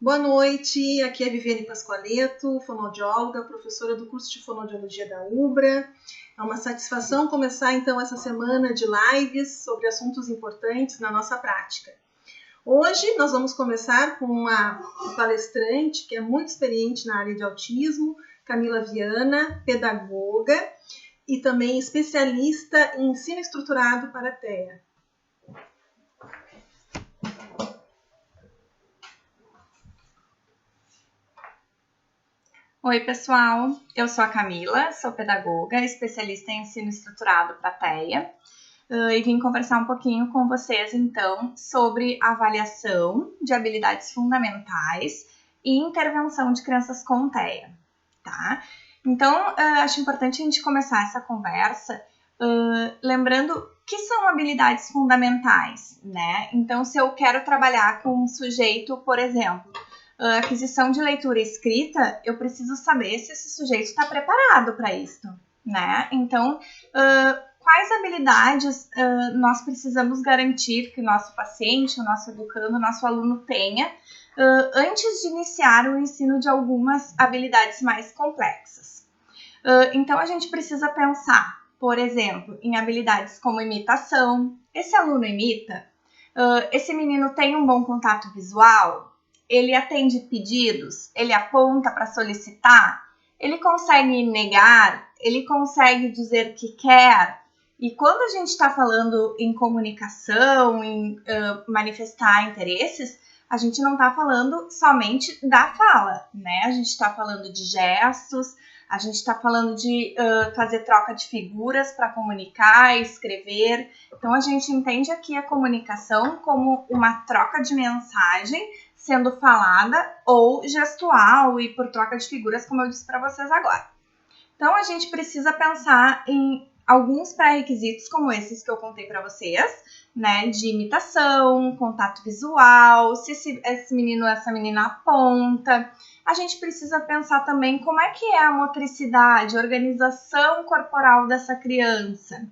Boa noite, aqui é a Viviane Pascoaleto, fonoaudióloga, professora do curso de fonoaudiologia da UBRA. É uma satisfação começar então essa semana de lives sobre assuntos importantes na nossa prática. Hoje nós vamos começar com uma palestrante que é muito experiente na área de autismo, Camila Viana, pedagoga e também especialista em ensino estruturado para TEA. Oi, pessoal, eu sou a Camila, sou pedagoga, especialista em ensino estruturado para TEA e vim conversar um pouquinho com vocês, então, sobre avaliação de habilidades fundamentais e intervenção de crianças com TEA, tá? Então, acho importante a gente começar essa conversa lembrando que são habilidades fundamentais, né? Então, se eu quero trabalhar com um sujeito, por exemplo, aquisição de leitura e escrita, eu preciso saber se esse sujeito está preparado para isso, né? Então, quais habilidades nós precisamos garantir que o nosso paciente, o nosso educando, o nosso aluno tenha antes de iniciar o ensino de algumas habilidades mais complexas. Então, a gente precisa pensar, por exemplo, em habilidades como imitação. Esse aluno imita? Esse menino tem um bom contato visual? Ele atende pedidos? Ele aponta para solicitar? Ele consegue negar? Ele consegue dizer que quer? E quando a gente está falando em comunicação, em manifestar interesses, a gente não está falando somente da fala, né? A gente está falando de gestos, a gente está falando de fazer troca de figuras para comunicar, escrever. Então, a gente entende aqui a comunicação como uma troca de mensagem sendo falada ou gestual e por troca de figuras, como eu disse para vocês agora. Então, a gente precisa pensar em alguns pré-requisitos como esses que eu contei para vocês, né, de imitação, contato visual, se esse menino ou essa menina aponta. A gente precisa pensar também como é que é a motricidade, a organização corporal dessa criança.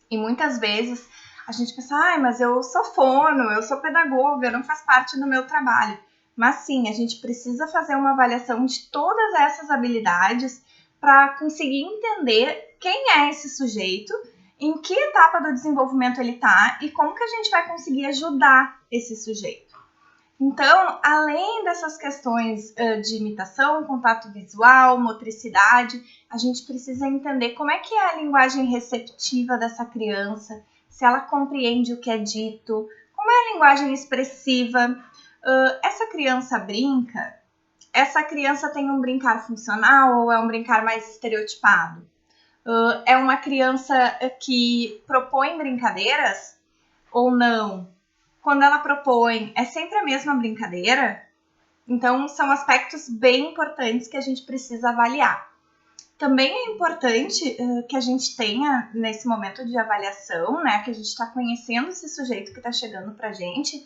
E muitas vezes a gente pensa, mas eu sou fono, eu sou pedagoga, não faz parte do meu trabalho. Mas sim, a gente precisa fazer uma avaliação de todas essas habilidades para conseguir entender quem é esse sujeito, em que etapa do desenvolvimento ele está e como que a gente vai conseguir ajudar esse sujeito. Então, além dessas questões de imitação, contato visual, motricidade, a gente precisa entender como é que é a linguagem receptiva dessa criança, se ela compreende o que é dito, como é a linguagem expressiva. Essa criança brinca? Essa criança tem um brincar funcional ou é um brincar mais estereotipado? É uma criança que propõe brincadeiras ou não? Quando ela propõe, é sempre a mesma brincadeira? Então, são aspectos bem importantes que a gente precisa avaliar. Também é importante que a gente tenha, nesse momento de avaliação, né, que a gente está conhecendo esse sujeito que está chegando para a gente,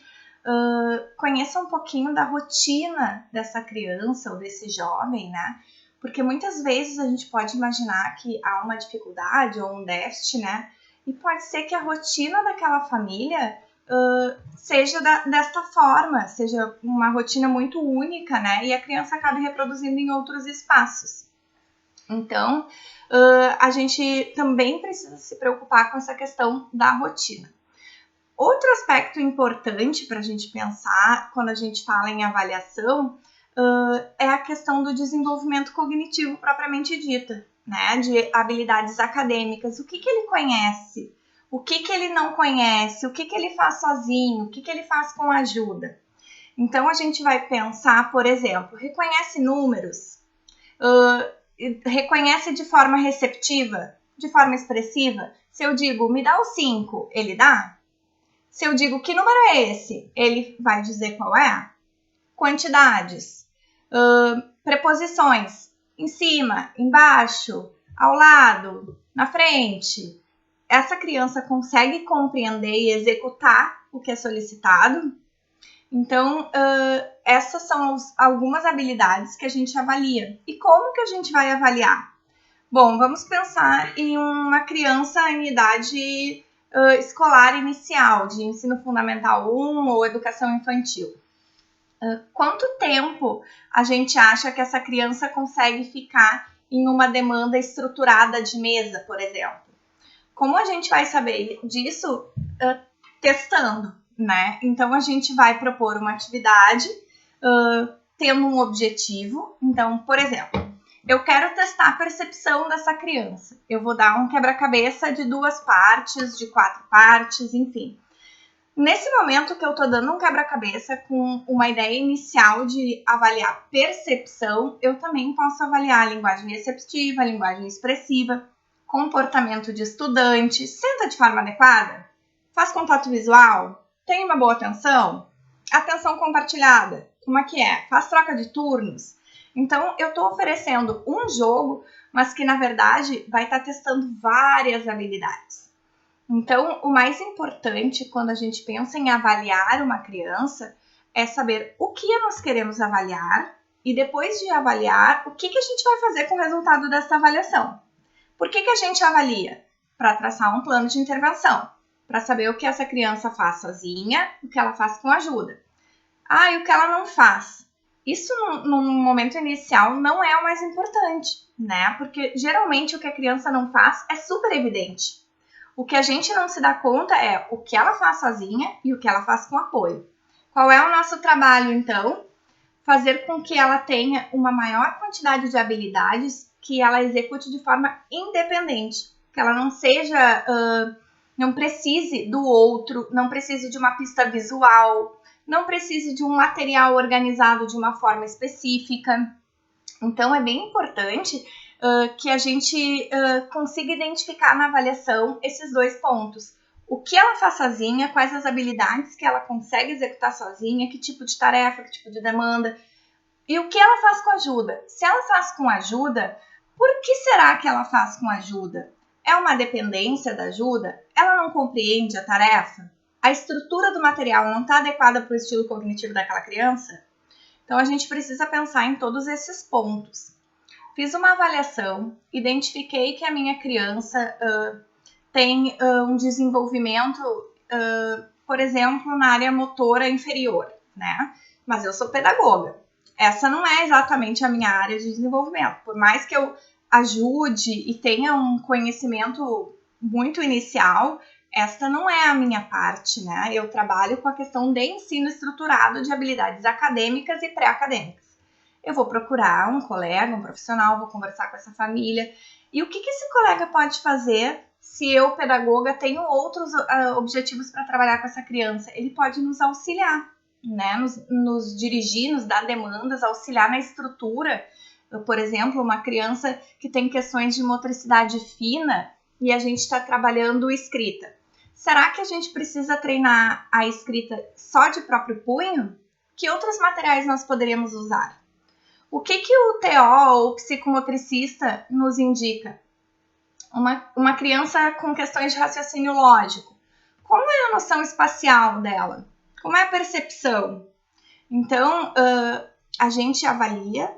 conheça um pouquinho da rotina dessa criança ou desse jovem, né? Porque muitas vezes a gente pode imaginar que há uma dificuldade ou um déficit, né? E pode ser que a rotina daquela família seja desta forma, seja uma rotina muito única, né? E a criança acabe reproduzindo em outros espaços. Então, a gente também precisa se preocupar com essa questão da rotina. Outro aspecto importante para a gente pensar quando a gente fala em avaliação é a questão do desenvolvimento cognitivo propriamente dita, né? De habilidades acadêmicas. O que ele conhece? O que ele não conhece? O que ele faz sozinho? O que ele faz com ajuda? Então, a gente vai pensar, por exemplo, reconhece números? Reconhece de forma receptiva? De forma expressiva? Se eu digo, me dá o 5, ele dá? Se eu digo, que número é esse? Ele vai dizer qual é? Quantidades. Preposições. Em cima, embaixo, ao lado, na frente. Essa criança consegue compreender e executar o que é solicitado? Então, essas são algumas habilidades que a gente avalia. E como que a gente vai avaliar? Bom, vamos pensar em uma criança em idade escolar inicial, de ensino fundamental 1 ou educação infantil. Quanto tempo a gente acha que essa criança consegue ficar em uma demanda estruturada de mesa, por exemplo? Como a gente vai saber disso? Testando, né? Então, a gente vai propor uma atividade tendo um objetivo. Então, por exemplo, eu quero testar a percepção dessa criança. Eu vou dar um quebra-cabeça de 2 partes, de 4 partes, enfim. Nesse momento que eu tô dando um quebra-cabeça com uma ideia inicial de avaliar percepção, eu também posso avaliar a linguagem receptiva, a linguagem expressiva, comportamento de estudante, senta de forma adequada, faz contato visual, tem uma boa atenção compartilhada, como é que é? Faz troca de turnos. Então, eu tô oferecendo um jogo, mas que, na verdade, vai estar testando várias habilidades. Então, o mais importante quando a gente pensa em avaliar uma criança é saber o que nós queremos avaliar e depois de avaliar, o que a gente vai fazer com o resultado dessa avaliação. Por que a gente avalia? Para traçar um plano de intervenção, para saber o que essa criança faz sozinha, o que ela faz com ajuda. E o que ela não faz? Isso, num momento inicial, não é o mais importante, né? Porque geralmente o que a criança não faz é super evidente. O que a gente não se dá conta é o que ela faz sozinha e o que ela faz com apoio. Qual é o nosso trabalho, então? Fazer com que ela tenha uma maior quantidade de habilidades que ela execute de forma independente. Que ela não seja, não precise do outro, não precise de uma pista visual, não precise de um material organizado de uma forma específica. Então, é bem importante que a gente consiga identificar na avaliação esses 2 pontos. O que ela faz sozinha, quais as habilidades que ela consegue executar sozinha, que tipo de tarefa, que tipo de demanda, e o que ela faz com ajuda. Se ela faz com ajuda, por que será que ela faz com ajuda? É uma dependência da ajuda? Ela não compreende a tarefa? A estrutura do material não está adequada para o estilo cognitivo daquela criança? Então, a gente precisa pensar em todos esses pontos. Fiz uma avaliação, identifiquei que a minha criança tem um desenvolvimento, por exemplo, na área motora inferior, né? Mas eu sou pedagoga. Essa não é exatamente a minha área de desenvolvimento. Por mais que eu ajude e tenha um conhecimento muito inicial, esta não é a minha parte, né? Eu trabalho com a questão de ensino estruturado de habilidades acadêmicas e pré-acadêmicas. Eu vou procurar um colega, um profissional, vou conversar com essa família. E o que esse colega pode fazer se eu, pedagoga, tenho outros objetivos para trabalhar com essa criança? Ele pode nos auxiliar, né? Nos dirigir, nos dar demandas, auxiliar na estrutura. Por exemplo, uma criança que tem questões de motricidade fina e a gente está trabalhando escrita. Será que a gente precisa treinar a escrita só de próprio punho? Que outros materiais nós poderíamos usar? O que o TO ou psicomotricista nos indica? Uma criança com questões de raciocínio lógico. Como é a noção espacial dela? Como é a percepção? Então, a gente avalia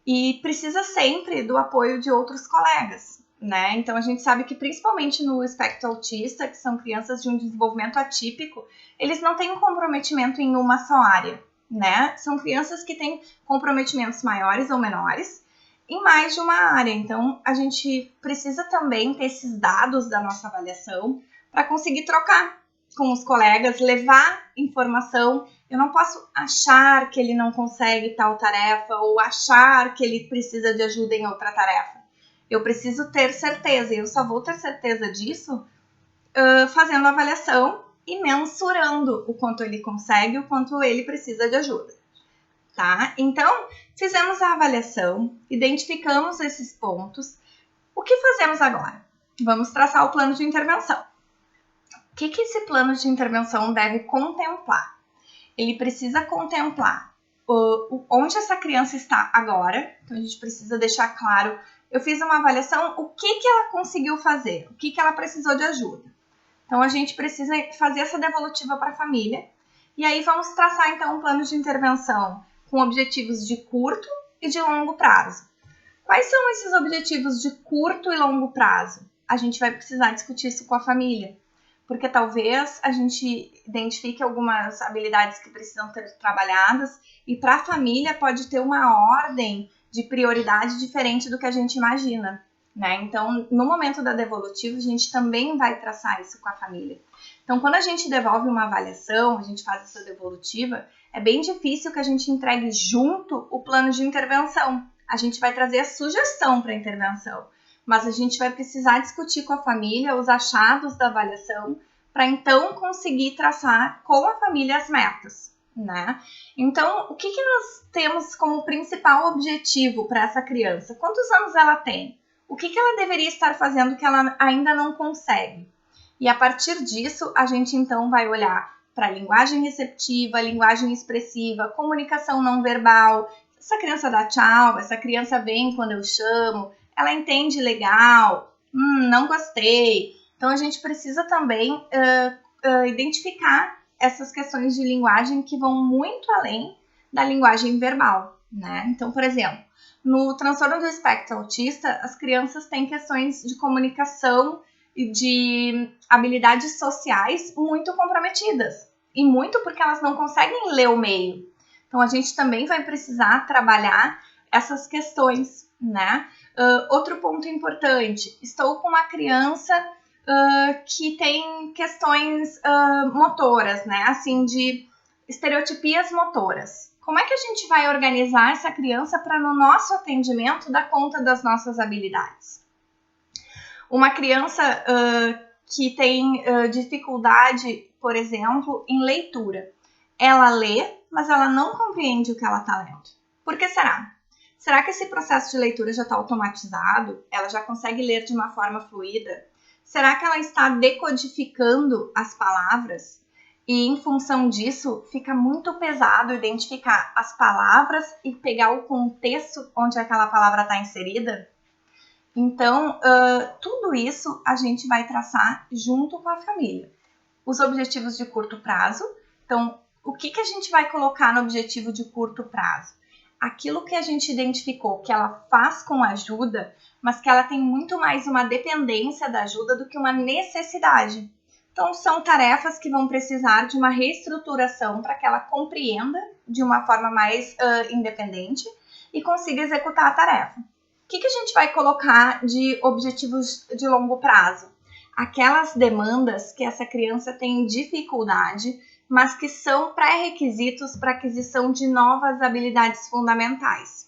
e precisa sempre do apoio de outros colegas, né? Então, a gente sabe que principalmente no espectro autista, que são crianças de um desenvolvimento atípico, eles não têm um comprometimento em uma só área, né? São crianças que têm comprometimentos maiores ou menores em mais de uma área. Então, a gente precisa também ter esses dados da nossa avaliação para conseguir trocar com os colegas, levar informação. Eu não posso achar que ele não consegue tal tarefa ou achar que ele precisa de ajuda em outra tarefa. Eu preciso ter certeza, e eu só vou ter certeza disso fazendo a avaliação e mensurando o quanto ele consegue, o quanto ele precisa de ajuda. Tá? Então, fizemos a avaliação, identificamos esses pontos. O que fazemos agora? Vamos traçar o plano de intervenção. O que esse plano de intervenção deve contemplar? Ele precisa contemplar onde essa criança está agora. Então, a gente precisa deixar claro. Eu fiz uma avaliação, o que ela conseguiu fazer? O que ela precisou de ajuda? Então, a gente precisa fazer essa devolutiva para a família. E aí, vamos traçar, então, um plano de intervenção com objetivos de curto e de longo prazo. Quais são esses objetivos de curto e longo prazo? A gente vai precisar discutir isso com a família. porque talvez a gente identifique algumas habilidades que precisam ser trabalhadas e para a família pode ter uma ordem de prioridade diferente do que a gente imagina, né? Então, no momento da devolutiva, a gente também vai traçar isso com a família. Então, quando a gente devolve uma avaliação, a gente faz essa devolutiva, é bem difícil que a gente entregue junto o plano de intervenção. A gente vai trazer a sugestão para a intervenção, mas a gente vai precisar discutir com a família os achados da avaliação para então conseguir traçar com a família as metas, né? Então, o que nós temos como principal objetivo para essa criança? Quantos anos ela tem? O que ela deveria estar fazendo que ela ainda não consegue? E a partir disso, a gente então vai olhar para a linguagem receptiva, linguagem expressiva, comunicação não verbal. Essa criança dá tchau, essa criança vem quando eu chamo, ela entende legal, não gostei. Então, a gente precisa também identificar essas questões de linguagem que vão muito além da linguagem verbal, né? Então, por exemplo, no transtorno do espectro autista, as crianças têm questões de comunicação e de habilidades sociais muito comprometidas. E muito porque elas não conseguem ler o meio. Então, a gente também vai precisar trabalhar essas questões, né? Outro ponto importante, estou com uma criança que tem questões motoras, né? Assim, de estereotipias motoras. Como é que a gente vai organizar essa criança para no nosso atendimento dar conta das nossas habilidades? Uma criança que tem dificuldade, por exemplo, em leitura. Ela lê, mas ela não compreende o que ela está lendo. Por que será? Será que esse processo de leitura já está automatizado? Ela já consegue ler de uma forma fluida? Será que ela está decodificando as palavras? E em função disso, fica muito pesado identificar as palavras e pegar o contexto onde aquela palavra está inserida? Então, tudo isso a gente vai traçar junto com a família. Os objetivos de curto prazo. Então, o que a gente vai colocar no objetivo de curto prazo? Aquilo que a gente identificou que ela faz com ajuda, mas que ela tem muito mais uma dependência da ajuda do que uma necessidade. Então, são tarefas que vão precisar de uma reestruturação para que ela compreenda de uma forma mais independente e consiga executar a tarefa. O que a gente vai colocar de objetivos de longo prazo? Aquelas demandas que essa criança tem dificuldade, mas que são pré-requisitos para aquisição de novas habilidades fundamentais.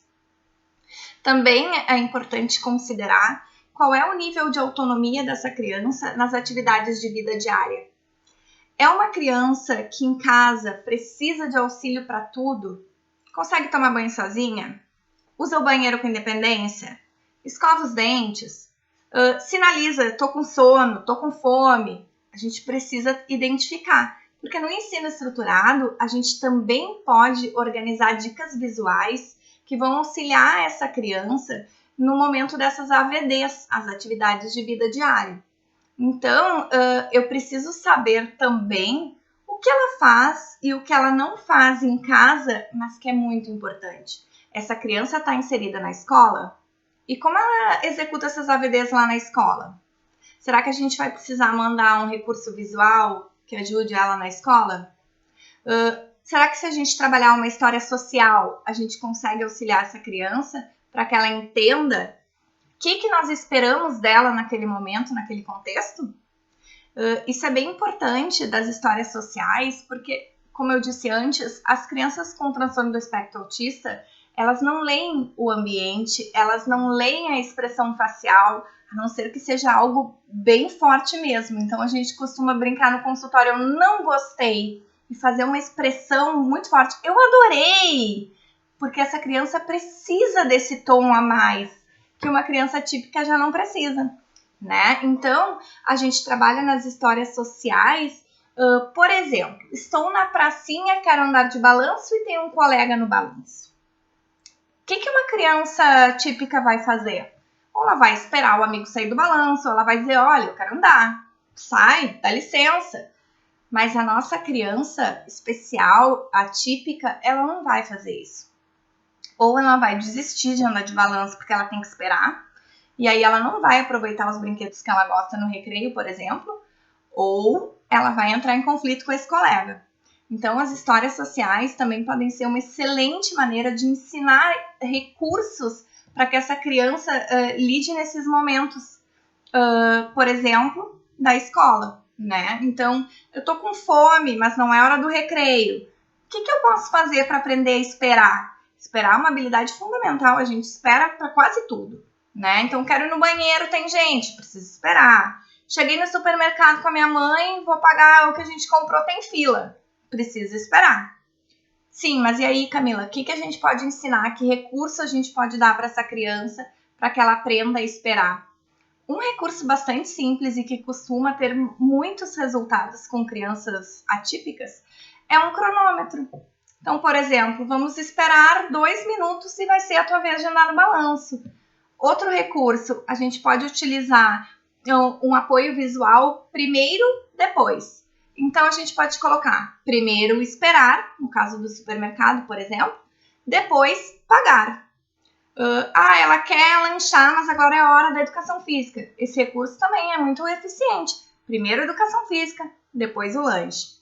Também é importante considerar qual é o nível de autonomia dessa criança nas atividades de vida diária. É uma criança que em casa precisa de auxílio para tudo? Consegue tomar banho sozinha? Usa o banheiro com independência? Escova os dentes? Sinaliza, tô com sono, tô com fome? A gente precisa identificar. Porque no ensino estruturado, a gente também pode organizar dicas visuais que vão auxiliar essa criança no momento dessas AVDs, as atividades de vida diária. Então, eu preciso saber também o que ela faz e o que ela não faz em casa, mas que é muito importante. Essa criança está inserida na escola? E como ela executa essas AVDs lá na escola? Será que a gente vai precisar mandar um recurso visual que ajude ela na escola? Será que se a gente trabalhar uma história social, a gente consegue auxiliar essa criança para que ela entenda o que nós esperamos dela naquele momento, naquele contexto? Isso é bem importante das histórias sociais, porque, como eu disse antes, as crianças com transtorno do espectro autista, elas não leem o ambiente, elas não leem a expressão facial, a não ser que seja algo bem forte mesmo. Então, a gente costuma brincar no consultório, eu não gostei, e fazer uma expressão muito forte, eu adorei, porque essa criança precisa desse tom a mais, que uma criança típica já não precisa, né? Então, a gente trabalha nas histórias sociais, por exemplo, estou na pracinha, quero andar de balanço e tem um colega no balanço. O que uma criança típica vai fazer? Ou ela vai esperar o amigo sair do balanço, ou ela vai dizer, olha, eu quero andar, sai, dá licença. Mas a nossa criança especial, atípica, ela não vai fazer isso. Ou ela vai desistir de andar de balanço porque ela tem que esperar, e aí ela não vai aproveitar os brinquedos que ela gosta no recreio, por exemplo, ou ela vai entrar em conflito com esse colega. Então, as histórias sociais também podem ser uma excelente maneira de ensinar recursos para que essa criança lide nesses momentos, por exemplo, da escola, né? Então, eu tô com fome, mas não é hora do recreio. O que eu posso fazer para aprender a esperar? Esperar é uma habilidade fundamental, a gente espera para quase tudo, né? Então, quero ir no banheiro, tem gente, preciso esperar. Cheguei no supermercado com a minha mãe, vou pagar o que a gente comprou, tem fila. Preciso esperar. Sim, mas e aí, Camila, o que a gente pode ensinar? Que recurso a gente pode dar para essa criança para que ela aprenda a esperar? Um recurso bastante simples e que costuma ter muitos resultados com crianças atípicas é um cronômetro. Então, por exemplo, vamos esperar 2 minutos e vai ser a tua vez de andar no balanço. Outro recurso, a gente pode utilizar um apoio visual primeiro, depois. Então, a gente pode colocar primeiro esperar, no caso do supermercado, por exemplo, depois pagar. Ela quer lanchar, mas agora é hora da educação física. Esse recurso também é muito eficiente. Primeiro educação física, depois o lanche.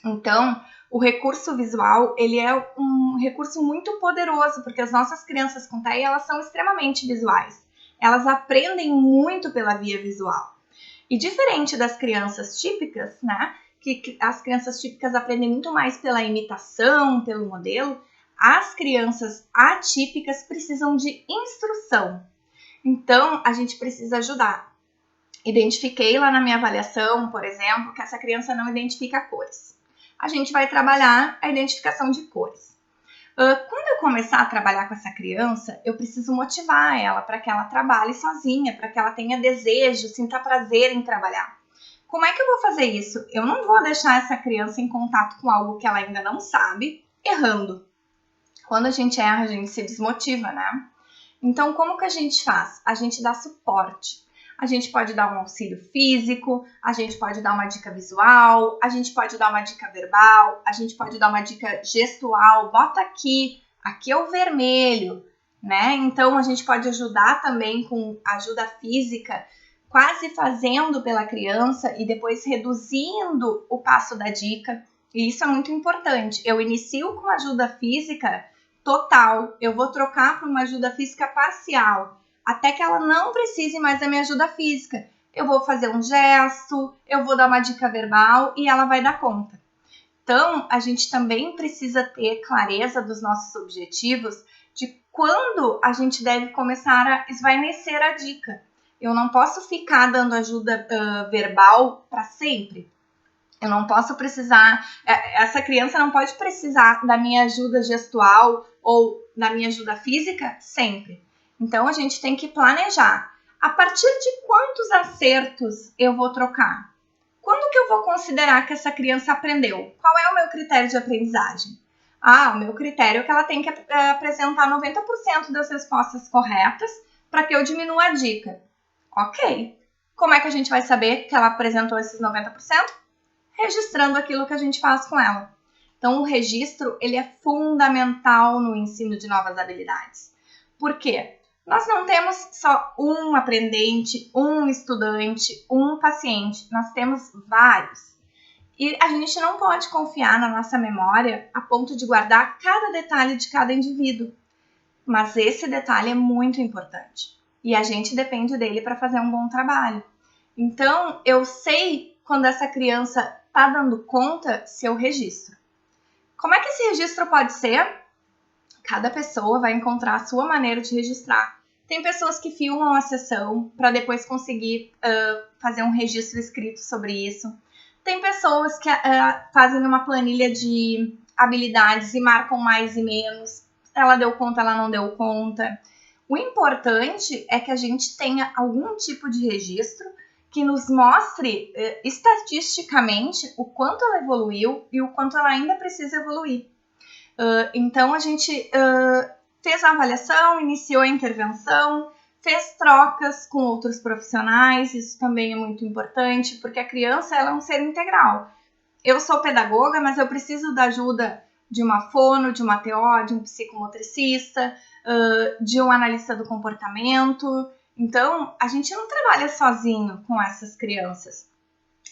Então, o recurso visual, ele é um recurso muito poderoso, porque as nossas crianças com TEA, elas são extremamente visuais. Elas aprendem muito pela via visual. E diferente das crianças típicas, né, que as crianças típicas aprendem muito mais pela imitação, pelo modelo, as crianças atípicas precisam de instrução. Então, a gente precisa ajudar. Identifiquei lá na minha avaliação, por exemplo, que essa criança não identifica cores. A gente vai trabalhar a identificação de cores. Quando eu começar a trabalhar com essa criança, eu preciso motivar ela para que ela trabalhe sozinha, para que ela tenha desejo, sinta prazer em trabalhar. Como é que eu vou fazer isso? Eu não vou deixar essa criança em contato com algo que ela ainda não sabe, errando. Quando a gente erra, a gente se desmotiva, né? Então, como que a gente faz? A gente dá suporte. A gente pode dar um auxílio físico, a gente pode dar uma dica visual, a gente pode dar uma dica verbal, a gente pode dar uma dica gestual, bota aqui é o vermelho, né? Então, a gente pode ajudar também com ajuda física, quase fazendo pela criança e depois reduzindo o passo da dica. E isso é muito importante. Eu inicio com ajuda física total, eu vou trocar para uma ajuda física parcial, até que ela não precise mais da minha ajuda física. Eu vou fazer um gesto, eu vou dar uma dica verbal e ela vai dar conta. Então, a gente também precisa ter clareza dos nossos objetivos, de quando a gente deve começar a esvaecer a dica. Eu não posso ficar dando ajuda verbal para sempre. Eu não posso precisar, essa criança não pode precisar da minha ajuda gestual ou da minha ajuda física sempre. Então, a gente tem que planejar. A partir de quantos acertos eu vou trocar? Quando que eu vou considerar que essa criança aprendeu? Qual é o meu critério de aprendizagem? O meu critério é que ela tem que apresentar 90% das respostas corretas para que eu diminua a dica. Ok. Como é que a gente vai saber que ela apresentou esses 90%? Registrando aquilo que a gente faz com ela. Então, o registro, ele é fundamental no ensino de novas habilidades. Por quê? Nós não temos só um aprendente, um estudante, um paciente. Nós temos vários. E a gente não pode confiar na nossa memória a ponto de guardar cada detalhe de cada indivíduo. Mas esse detalhe é muito importante. E a gente depende dele para fazer um bom trabalho. Então, eu sei quando essa criança está dando conta se eu registro. Como é que esse registro pode ser? Cada pessoa vai encontrar a sua maneira de registrar. Tem pessoas que filmam a sessão para depois conseguir fazer um registro escrito sobre isso. Tem pessoas que fazem uma planilha de habilidades e marcam mais e menos. Ela deu conta, ela não deu conta. O importante é que a gente tenha algum tipo de registro que nos mostre estatisticamente o quanto ela evoluiu e o quanto ela ainda precisa evoluir. Então, a gente fez a avaliação, iniciou a intervenção, fez trocas com outros profissionais, isso também é muito importante, porque a criança ela é um ser integral. Eu sou pedagoga, mas eu preciso da ajuda de uma fono, de uma TO, de um psicomotricista, de um analista do comportamento. Então, a gente não trabalha sozinho com essas crianças.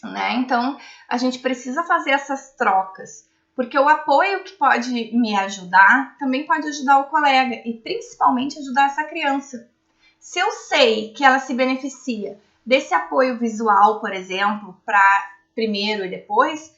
né? Então, a gente precisa fazer essas trocas, porque o apoio que pode me ajudar também pode ajudar o colega e principalmente ajudar essa criança. Se eu sei que ela se beneficia desse apoio visual, por exemplo, para primeiro e depois,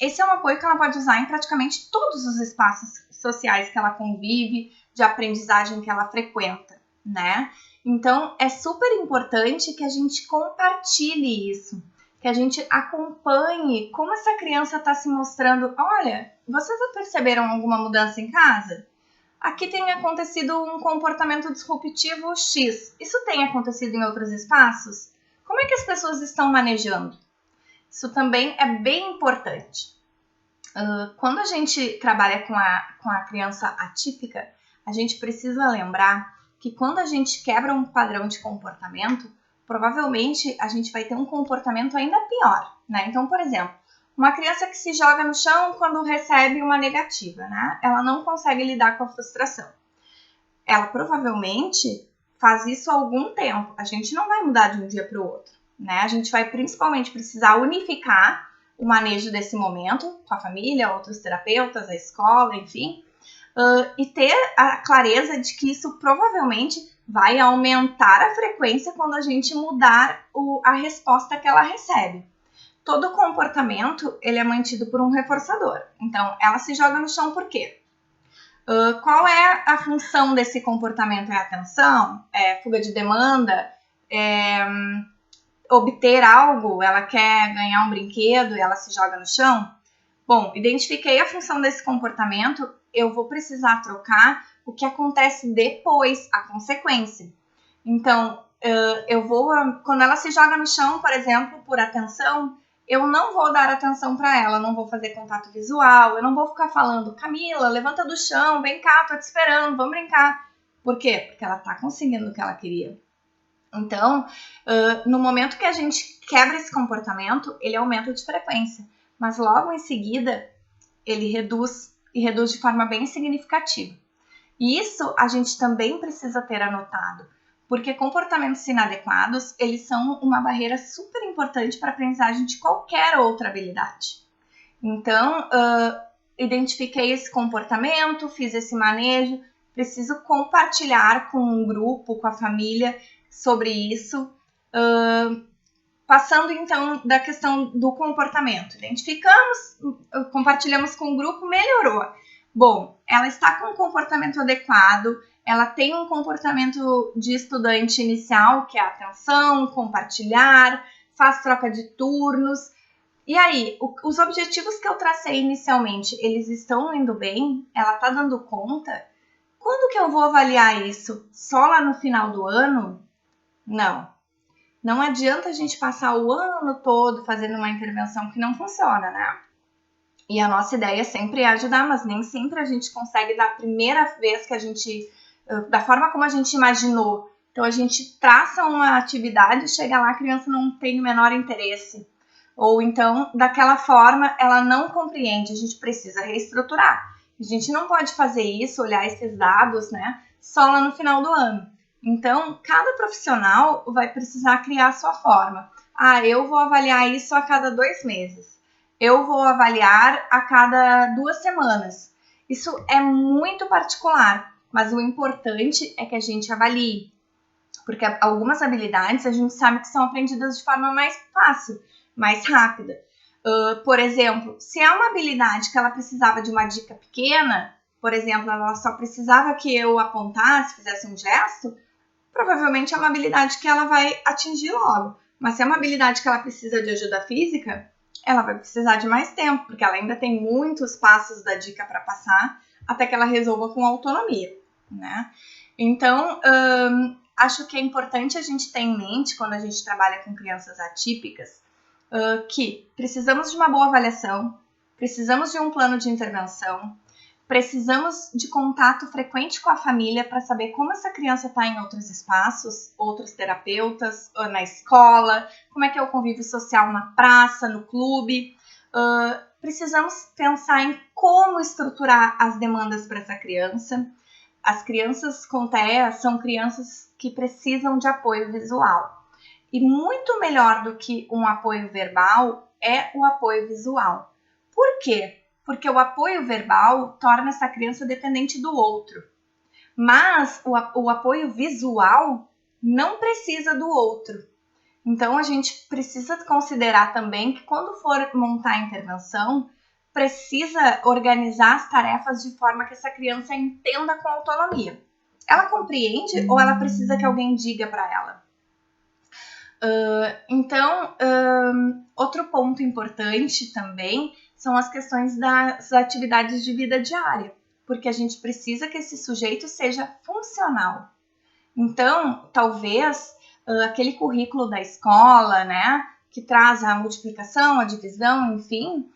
esse é um apoio que ela pode usar em praticamente todos os espaços sociais que ela convive, de aprendizagem que ela frequenta, né? Então, é super importante que a gente compartilhe isso, que a gente acompanhe como essa criança está se mostrando. Olha, vocês já perceberam alguma mudança em casa? Aqui tem acontecido um comportamento disruptivo X. Isso tem acontecido em outros espaços? Como é que as pessoas estão manejando? Isso também é bem importante. Quando a gente trabalha com a criança atípica, a gente precisa lembrar que quando a gente quebra um padrão de comportamento, provavelmente a gente vai ter um comportamento ainda pior, né? Então, por exemplo, uma criança que se joga no chão quando recebe uma negativa, né? Ela não consegue lidar com a frustração. Ela provavelmente faz isso há algum tempo. A gente não vai mudar de um dia para o outro, né? A gente vai principalmente precisar unificar o manejo desse momento com a família, outros terapeutas, a escola, enfim, e ter a clareza de que isso provavelmente vai aumentar a frequência quando a gente mudar a resposta que ela recebe. Todo comportamento ele é mantido por um reforçador. Então, ela se joga no chão por quê? Qual é a função desse comportamento? É atenção? É fuga de demanda? É obter algo? Ela quer ganhar um brinquedo e ela se joga no chão? Bom, identifiquei a função desse comportamento, eu vou precisar trocar o que acontece depois, a consequência. Então, quando ela se joga no chão, por exemplo, por atenção, eu não vou dar atenção para ela, não vou fazer contato visual, eu não vou ficar falando, Camila, levanta do chão, vem cá, tô te esperando, vamos brincar. Por quê? Porque ela tá conseguindo o que ela queria. Então, no momento que a gente quebra esse comportamento, ele aumenta de frequência. Mas logo em seguida, ele reduz e reduz de forma bem significativa. E isso a gente também precisa ter anotado, porque comportamentos inadequados, eles são uma barreira super importante para a aprendizagem de qualquer outra habilidade. Então, identifiquei esse comportamento, fiz esse manejo, preciso compartilhar com um grupo, com a família sobre isso, passando então da questão do comportamento. Identificamos, compartilhamos com o grupo, melhorou. Bom, ela está com um comportamento adequado, ela tem um comportamento de estudante inicial, que é a atenção, compartilhar, faz troca de turnos. E aí, os objetivos que eu tracei inicialmente, eles estão indo bem? Ela está dando conta? Quando que eu vou avaliar isso? Só lá no final do ano? Não. Não adianta a gente passar o ano todo fazendo uma intervenção que não funciona, né? E a nossa ideia sempre é ajudar, mas nem sempre a gente consegue da primeira vez que a gente, da forma como a gente imaginou. Então a gente traça uma atividade, chega lá, a criança não tem o menor interesse. Ou então, daquela forma, ela não compreende, a gente precisa reestruturar. A gente não pode fazer isso, olhar esses dados, né, só lá no final do ano. Então, cada profissional vai precisar criar a sua forma. Eu vou avaliar isso a cada 2 meses. Eu vou avaliar a cada 2 semanas. Isso é muito particular, mas o importante é que a gente avalie. Porque algumas habilidades a gente sabe que são aprendidas de forma mais fácil, mais rápida. Por exemplo, se é uma habilidade que ela precisava de uma dica pequena, por exemplo, ela só precisava que eu apontasse, fizesse um gesto, provavelmente é uma habilidade que ela vai atingir logo. Mas se é uma habilidade que ela precisa de ajuda física, ela vai precisar de mais tempo, porque ela ainda tem muitos passos da dica para passar até que ela resolva com autonomia, né? Então, acho que é importante a gente ter em mente, quando a gente trabalha com crianças atípicas, que precisamos de uma boa avaliação, precisamos de um plano de intervenção, precisamos de contato frequente com a família para saber como essa criança está em outros espaços, outros terapeutas, ou na escola, como é que é o convívio social na praça, no clube. Precisamos pensar em como estruturar as demandas para essa criança. As crianças com TEA são crianças que precisam de apoio visual. E muito melhor do que um apoio verbal é o apoio visual. Por quê? Porque o apoio verbal torna essa criança dependente do outro. Mas o apoio visual não precisa do outro. Então, a gente precisa considerar também que quando for montar a intervenção, precisa organizar as tarefas de forma que essa criança entenda com autonomia. Ela compreende ou ela precisa que alguém diga para ela? Outro ponto importante também são as questões das atividades de vida diária, porque a gente precisa que esse sujeito seja funcional. Então, talvez aquele currículo da escola, né, que traz a multiplicação, a divisão, enfim,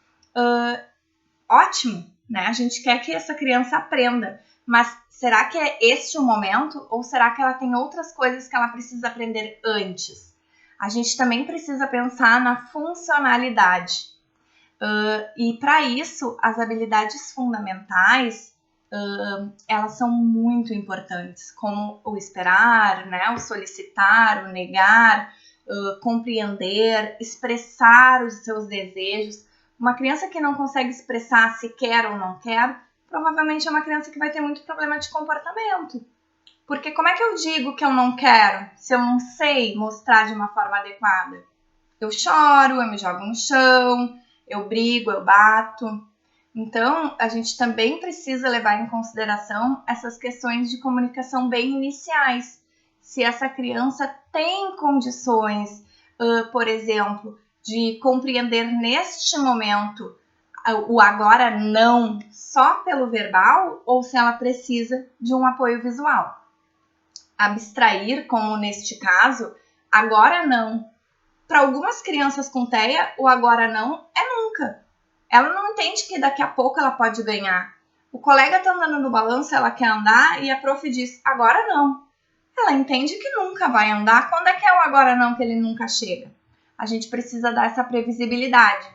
ótimo, né? A gente quer que essa criança aprenda, mas será que é este o momento? Ou será que ela tem outras coisas que ela precisa aprender antes? A gente também precisa pensar na funcionalidade. E para isso, as habilidades fundamentais, elas são muito importantes, como o esperar, né? O solicitar, o negar, compreender, expressar os seus desejos. Uma criança que não consegue expressar se quer ou não quer, provavelmente é uma criança que vai ter muito problema de comportamento. Porque como é que eu digo que eu não quero se eu não sei mostrar de uma forma adequada? Eu choro, eu me jogo no chão, eu brigo, eu bato. Então, a gente também precisa levar em consideração essas questões de comunicação bem iniciais. Se essa criança tem condições, por exemplo, de compreender neste momento o agora não só pelo verbal ou se ela precisa de um apoio visual. Abstrair, como neste caso, agora não. Para algumas crianças com TEA, o agora não é nunca. Ela não entende que daqui a pouco ela pode ganhar. O colega está andando no balanço, ela quer andar e a prof diz, agora não. Ela entende que nunca vai andar. Quando é que é o agora não que ele nunca chega? A gente precisa dar essa previsibilidade.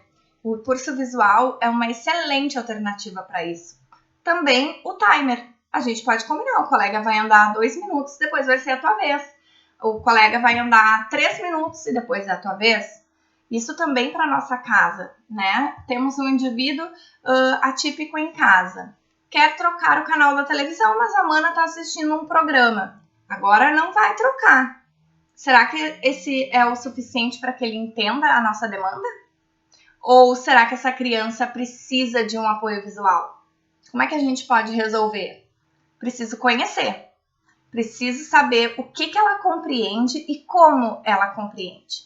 O curso visual é uma excelente alternativa para isso. Também o timer. A gente pode combinar, o colega vai andar 2 minutos, depois vai ser a tua vez. O colega vai andar 3 minutos e depois é a tua vez. Isso também para nossa casa, né? Temos um indivíduo atípico em casa. Quer trocar o canal da televisão, mas a mana está assistindo um programa. Agora não vai trocar. Será que esse é o suficiente para que ele entenda a nossa demanda? Ou será que essa criança precisa de um apoio visual? Como é que a gente pode resolver? Preciso conhecer. Preciso saber o que ela compreende e como ela compreende.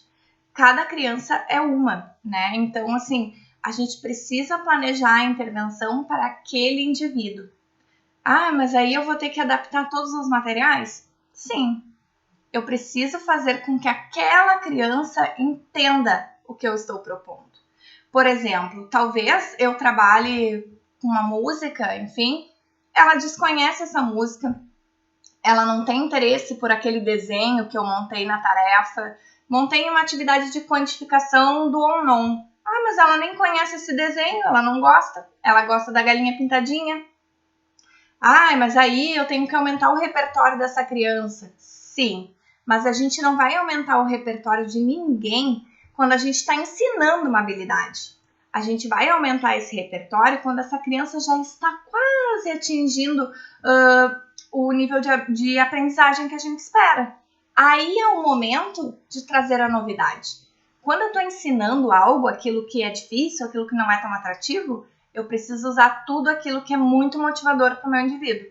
Cada criança é uma, né? Então, assim, a gente precisa planejar a intervenção para aquele indivíduo. Ah, mas aí eu vou ter que adaptar todos os materiais? Sim. Eu preciso fazer com que aquela criança entenda o que eu estou propondo. Por exemplo, talvez eu trabalhe com uma música, enfim, ela desconhece essa música, ela não tem interesse por aquele desenho que eu montei na tarefa, montei uma atividade de quantificação do ou não. Ah, mas ela nem conhece esse desenho, ela não gosta, ela gosta da galinha pintadinha. Ah, mas aí eu tenho que aumentar o repertório dessa criança. Sim, mas a gente não vai aumentar o repertório de ninguém quando a gente está ensinando uma habilidade. A gente vai aumentar esse repertório quando essa criança já está quase atingindo o nível de aprendizagem que a gente espera. Aí é o momento de trazer a novidade. Quando eu estou ensinando algo, aquilo que é difícil, aquilo que não é tão atrativo, eu preciso usar tudo aquilo que é muito motivador para o meu indivíduo.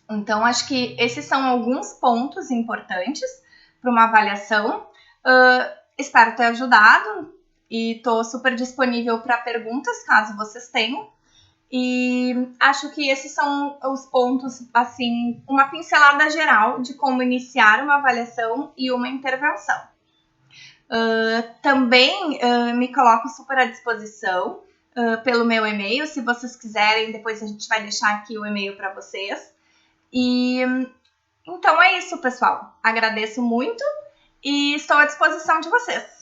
Então, acho que esses são alguns pontos importantes para uma avaliação. Espero ter ajudado e estou super disponível para perguntas, caso vocês tenham. E acho que esses são os pontos, assim, uma pincelada geral de como iniciar uma avaliação e uma intervenção. Também me coloco super à disposição pelo meu e-mail, se vocês quiserem, depois a gente vai deixar aqui o e-mail para vocês. E então é isso, pessoal. Agradeço muito e estou à disposição de vocês.